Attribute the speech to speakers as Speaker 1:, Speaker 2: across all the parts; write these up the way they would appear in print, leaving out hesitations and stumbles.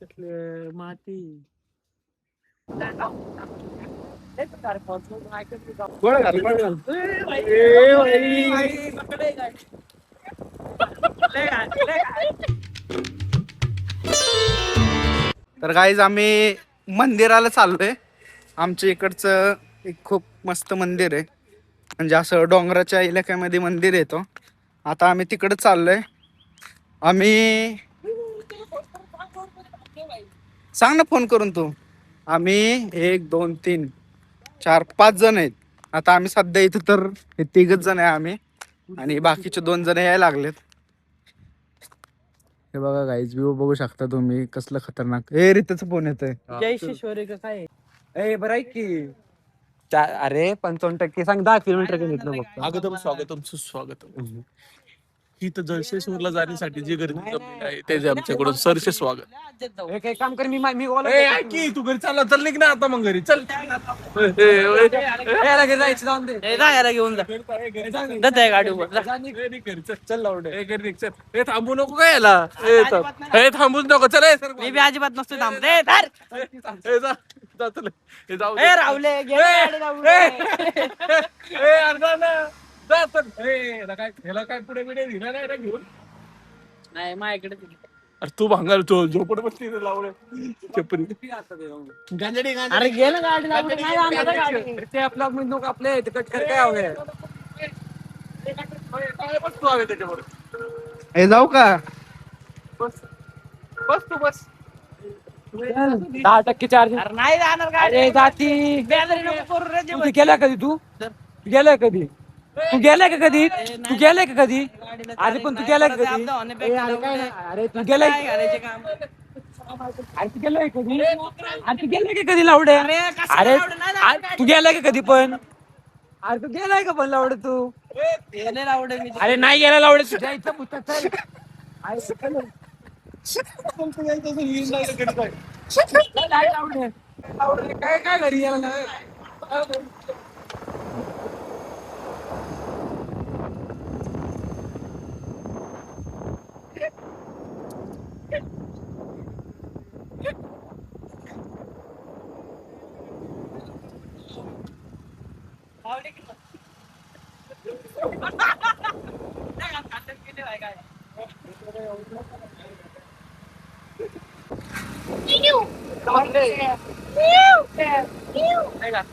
Speaker 1: माती
Speaker 2: तर गाईज आम्ही मंदिराला चाललोय. आमच्या इकडचं एक खूप मस्त मंदिर आहे, म्हणजे असं डोंगराच्या इलाक्यामध्ये मंदिर येतो. आता आम्ही तिकडे चाललोय. आम्ही सांग ना फोन करून तू. आम्ही 1 2 3 4 5 जण आहेत. आता आम्ही सध्या इथं तर हे 3च जण आहे आम्ही, आणि बाकीचे 2 जण यायला लागलेत. हे बघा गाईज, व्ह्यू बघू शकता तुम्ही, कसलं खतरनाक. हे रीतच फोन येतोय.
Speaker 1: जय शिश्वरी का काय?
Speaker 3: ए बरं आहे की अरे 55% सांग 10 किलोमीटर घेतलं फक्त.
Speaker 4: स्वागतम स्वागतम सुस्वागतम. ही तर जळशेश्वरला जाण्यासाठी जी गर्दी जमलेली आहे त्याचे आमच्याकडून सरसे स्वागत.
Speaker 3: हे काही काम कर मी बोलत
Speaker 4: ए ऐक की तू घरी चालला, चल निघ ना आता मग घरी चल.
Speaker 3: जायचं जाऊन दे
Speaker 1: घेऊन जा गाडीवर
Speaker 4: चल लावडे घरी चल. हे थांबू नको काय याला. हे थांबूच नको. चल ए, सर.
Speaker 1: मी बी अजिबात नसतो थांबते धर.
Speaker 4: ए, जा जा, चल. ए, जाऊ दे.
Speaker 1: ए रावले घे गाडी रावले.
Speaker 4: ए, अर्धा ना. जा, चल. ए, ह्याला काय पुढे बिडे दिला नाही ना घेऊन.
Speaker 1: नाही माझ्याकडे
Speaker 4: अरे तू भांगार तो झोपड बसली लावडे चपरी गांजडी.
Speaker 1: अरे घे ना गाडी रावले. नाही जाणार गाडी.
Speaker 3: ते आपला नको आपले ते कट कर काय हवे
Speaker 4: बस तू हवे त्याच्यावर.
Speaker 2: हे जाऊ का?
Speaker 4: बस बस तू बस.
Speaker 3: 10% चार्जिंग.
Speaker 1: अरे नाही जाणार गाडी.
Speaker 3: अरे जाती
Speaker 1: बेजारी नको करू रे
Speaker 3: तू गेलाय कधी तू गेलाय कधी तू गेलाय का कधी तू गेलाय का कधी अरे पण तू गेलाय का कधी अरे तू गेलाय अरे तू गेलाय कधी अरे तू गेलाय का कधी लावडे अरे तू गेलाय का कधी पण अरे तू गेलाय का पण लावडे तू अरे नाही गेला लावडे तुझ्या इथं पुस्तक काय काय घरी गेला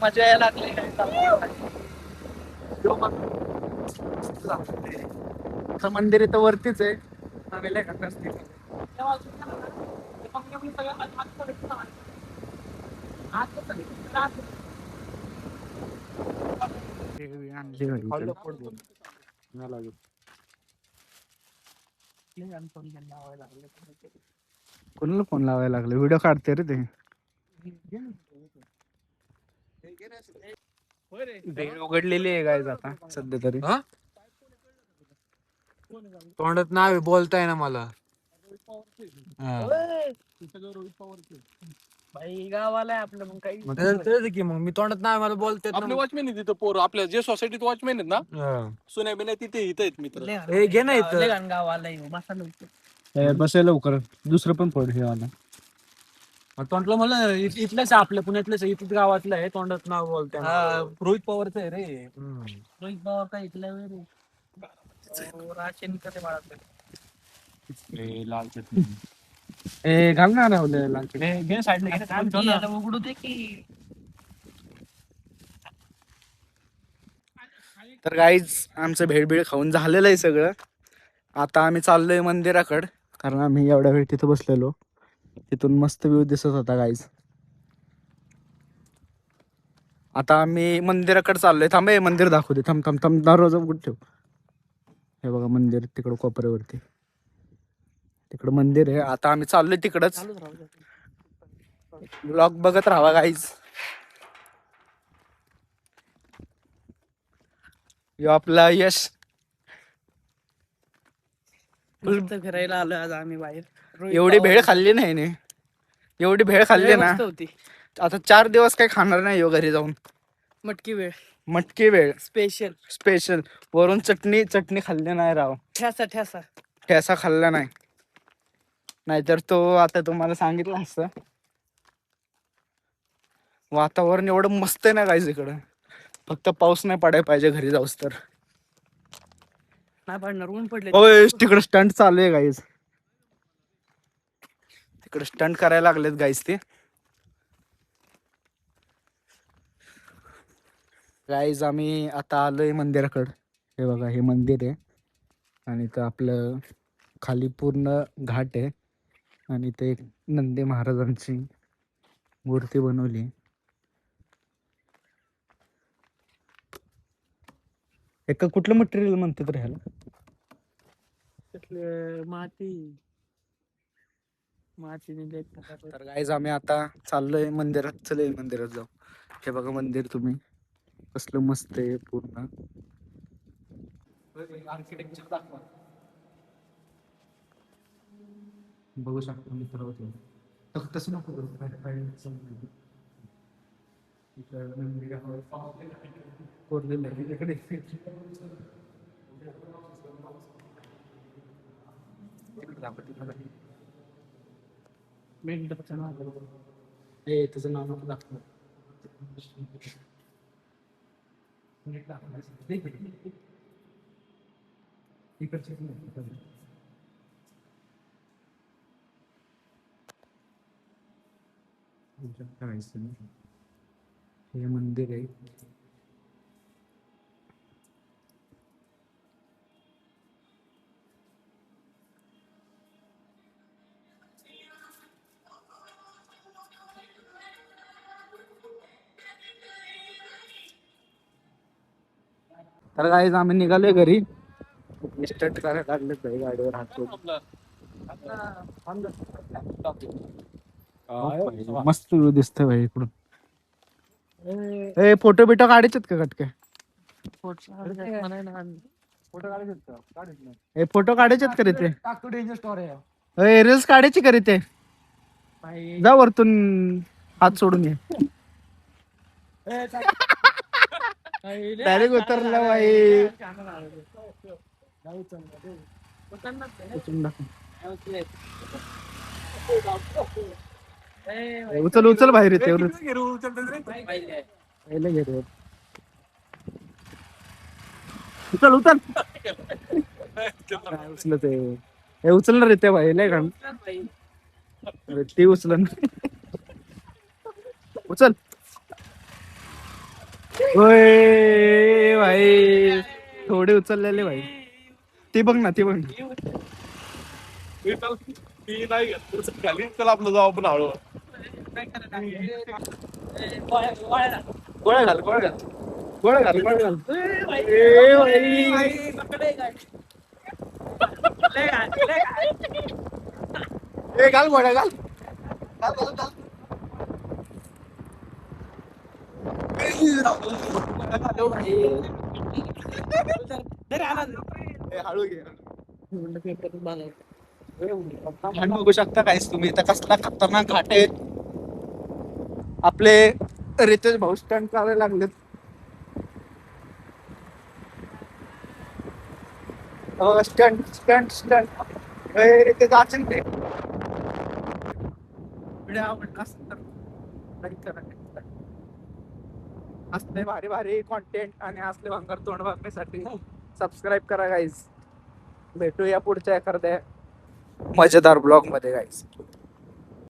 Speaker 1: मजा यायला लागली.
Speaker 2: मंदिर इथं वरतीच आहे. कोणाला फोन लावायला लागले? व्हिडिओ काढते रे ते. भेळ उघडलेली आहे गाईज आता सध्या तरी.
Speaker 3: तोंडात नाव बोलताय ना मला
Speaker 1: बाई गावाला आहे आपलं मग काही
Speaker 3: की मग मी तोंडात नाही मला बोलते
Speaker 4: आपले वॉचमॅन आहेत तिथं पोर. आपल्या जे सोसायटीत वॉचमॅन आहेत ना, सुन्या बिन्या तिथे इथं आहेत मित्र.
Speaker 3: हे घे ना इथं
Speaker 1: गावाला मसाला
Speaker 2: बसेल लवकर. दुसरं पण फोड हे वाला.
Speaker 3: तोंडला मला इथलंच आपलं पुण्यातलंच इथलंच गावातलं आहे तोंडात नाव बोलतोय
Speaker 4: रोहित पवारचं आहे रे.
Speaker 1: रोहित बाबा काय इथल्या रे राशन कसे बाळा.
Speaker 4: लाल चटणी
Speaker 2: ए घाल ना राहुल लाल चटणी.
Speaker 4: घे साईडला
Speaker 1: उघडू दे की.
Speaker 2: तर गाईज आमचं भेळ खाऊन झालेलं आहे सगळं. आता आम्ही चाललोय मंदिराकडं, कारण आम्ही एवढ्या वेळ तिथं बसलेलो. तिथून मस्त व्ह्यू दिसत होता गाईज. आता आम्ही मंदिराकडे चाललोय. थांब, हे मंदिर दाखवू दे. थांब थांब थांब, दरवाजा उघड ठेव. हे बघा मंदिर तिकडं कोपऱ्यावरती, तिकडं मंदिर आहे. आता आम्ही चाललोय तिकडच. ब्लॉग बघत राहा गाईज. यो आपला यश.
Speaker 1: फिरायला आलोय आज आम्ही बाहेर.
Speaker 2: एवढी भेळ खाल्ली नाही ने. एवढी भेळ खाल्ली ना,
Speaker 1: होती.
Speaker 2: आता 4 दिवस काही खाणार नाही यो घरी जाऊन.
Speaker 1: मटकी वेळ
Speaker 2: मटकी वेळ
Speaker 1: स्पेशल
Speaker 2: स्पेशल. वरून चटणी खाल्ली नाही राव.
Speaker 1: ठ्यासा ठ्यासा
Speaker 2: ठेसा खाल्ला नाही. नाहीतर तो आता तुम्हाला सांगितलं असतं. वातावरण एवढं मस्त आहे ना गाईज इकडं, फक्त पाऊस नाही पडायला पाहिजे घरी जाऊस तर.
Speaker 1: नाही पडणार, ऊन पडले.
Speaker 2: होय तिकडे स्टंट चालू आहे गाईज, तिकडे स्टंट करायला लागलेत गाईज ते. गाईज आम्ही आता आलोय मंदिराकडं. हे बघा हे मंदिर आहे आणि इथं आपलं खाली पूर्ण घाट आहे आणि इथे एक नंदी महाराजांची मूर्ती बनवली. एका कुठलं मटेरियल म्हणतात रे ह्याला?
Speaker 1: माती
Speaker 2: तर गाईज आम्ही आता चाललोय मंदिरात. चले मंदिरात जाऊ. हे बघा मंदिर तुम्ही कसलं मस्त आहे पूर्ण. आर्किटेक्चर दाखवा. बघू शकतो मित्र तसं नको कोरलेलं आहे इकडे. तुझं नाव नको दाखव. इकडचे हे मंदिर आहे. तर गाईज आम्ही निघालोय घरी. स्टार्ट करायला लागले भाई गाडीवर हात ठेवून. मस्त व्ह्यू दिसतोय भाई इकडून. ए फोटो बिटो काढायचे का कटके? फोटो काढायचे का रे ते? रील्स काढायची का रे ते? जा वरतून हात सोडून ये. डायरेक्ट उतरला भाई. उचल उचल बाहेर येते. उचल उचल उचल ते उचलणार येते भाई नाही का? ते उचल उचल. होय भाई थोडे उचललेले भाई. ती बघ ना ती बघ ना.
Speaker 4: खाली चला आपलं जाऊ आपण हळू.
Speaker 2: गोळ्या घाल गोळ्या घाल गोळ्या घाल गोळ्या घाल. घाल गोळ्या घाल. हळू घे. बघू शकता काहीच तुम्ही इथं कसला खतरनाक घाट आहेत. आपले रितेश भाऊ स्टंट करायला लागलेत. स्टंट स्टंट स्टंट रितेश असेल ते असले भारी भारी कॉन्टेंट आणि असले भंगार तोंड बघण्यासाठी सबस्क्राईब करा गाईज. भेटूया पुढच्या एखाद्या मजेदार ब्लॉग मध्ये गाईज.